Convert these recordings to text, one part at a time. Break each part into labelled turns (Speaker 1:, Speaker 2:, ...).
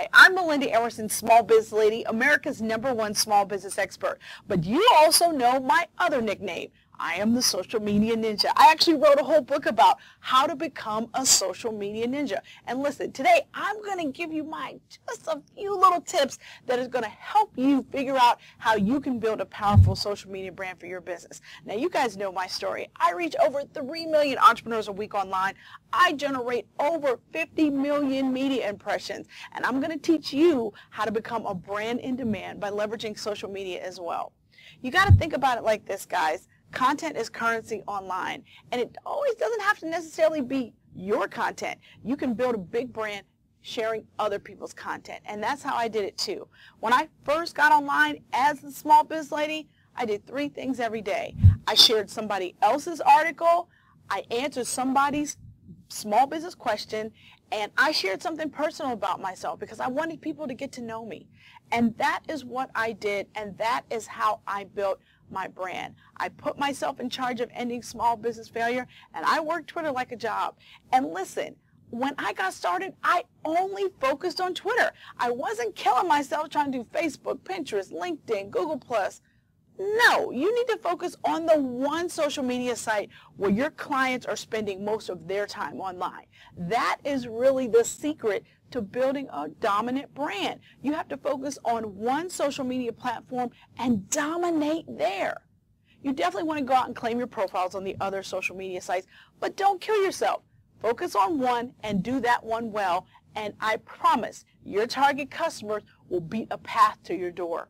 Speaker 1: Hi, I'm Melinda, Emerson, small biz lady, America's #1 small business expert. But you also know my other nickname. I am the social media ninja. I actually wrote a whole book about how to become a social media ninja. And listen, today I'm going to give you just a few little tips that is going to help you figure out how you can build a powerful social media brand for your business. Now, you guys know my story. I reach over 3 million entrepreneurs a week online. I generate over 50 million media impressions. And I'm going to teach you how to become a brand in demand by leveraging social media as well. You got to think about it like this, guys. Content is currency online, and it always doesn't have to necessarily be your content. You can build a big brand sharing other people's content, and that's how I did it too. When I first got online as the small biz lady, I did 3 things every day. I shared somebody else's article, I answered somebody's small business question, and I shared something personal about myself because I wanted people to get to know me. And that is what I did, and that is how I built my brand. I put myself in charge of ending small business failure, and I worked Twitter like a job. And listen, when I got started, I only focused on Twitter. I wasn't killing myself trying to do Facebook, Pinterest, LinkedIn, Google+. No, you need to focus on the one social media site where your clients are spending most of their time online. That is really the secret to building a dominant brand. You have to focus on one social media platform and dominate there. You definitely want to go out and claim your profiles on the other social media sites, but don't kill yourself. Focus on one and do that one well, and I promise your target customers will beat a path to your door.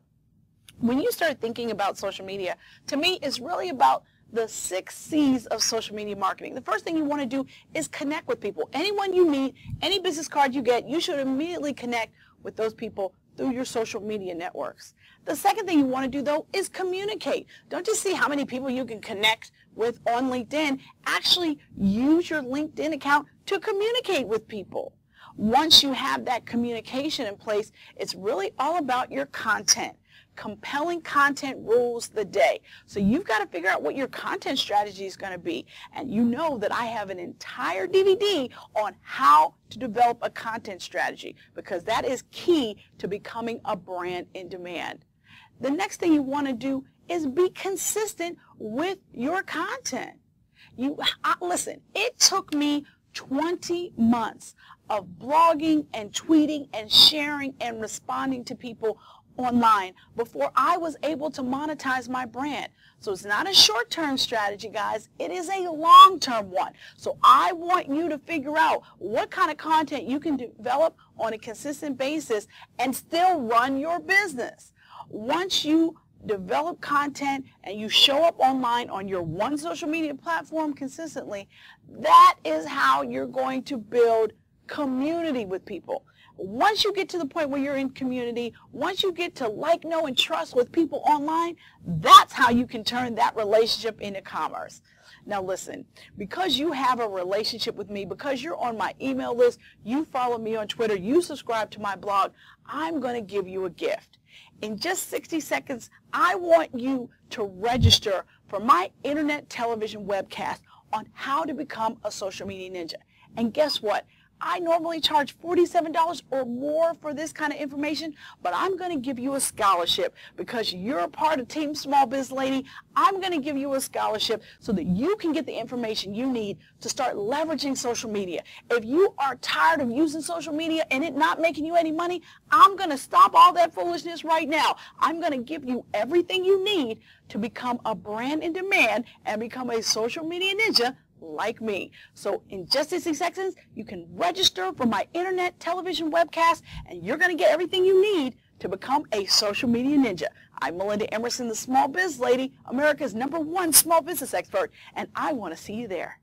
Speaker 1: When you start thinking about social media, to me, it's really about the 6 C's of social media marketing. The first thing you want to do is connect with people. Anyone you meet, any business card you get, you should immediately connect with those people through your social media networks. The second thing you want to do, though, is communicate. Don't just see how many people you can connect with on LinkedIn. Actually, use your LinkedIn account to communicate with people. Once you have that communication in place, it's really all about your content. Compelling content rules the day. So you've got to figure out what your content strategy is going to be. And you know that I have an entire DVD on how to develop a content strategy because that is key to becoming a brand in demand. The next thing you want to do is be consistent with your content. Listen, it took me 20 months of blogging and tweeting and sharing and responding to people online before I was able to monetize my brand. So it's not a short-term strategy, guys. It is a long-term one. So I want you to figure out what kind of content you can develop on a consistent basis and still run your business. Once you develop content and you show up online on your one social media platform consistently, that is how you're going to build community with people. Once you get to the point where you're in community, once you get to like, know, and trust with people online, that's how you can turn that relationship into commerce. Now listen, because you have a relationship with me, because you're on my email list, you follow me on Twitter, you subscribe to my blog, I'm going to give you a gift. In just 60 seconds, I want you to register for my internet television webcast on how to become a social media ninja. And guess what? I normally charge $47 or more for this kind of information, but I'm going to give you a scholarship because you're a part of Team Small Biz Lady. I'm going to give you a scholarship so that you can get the information you need to start leveraging social media. If you are tired of using social media and it not making you any money, I'm going to stop all that foolishness right now. I'm going to give you everything you need to become a brand in demand and become a social media ninja like me. So in just 60 seconds, you can register for my internet television webcast and you're going to get everything you need to become a social media ninja. I'm Melinda Emerson, the small biz lady, America's #1 small business expert, and I want to see you there.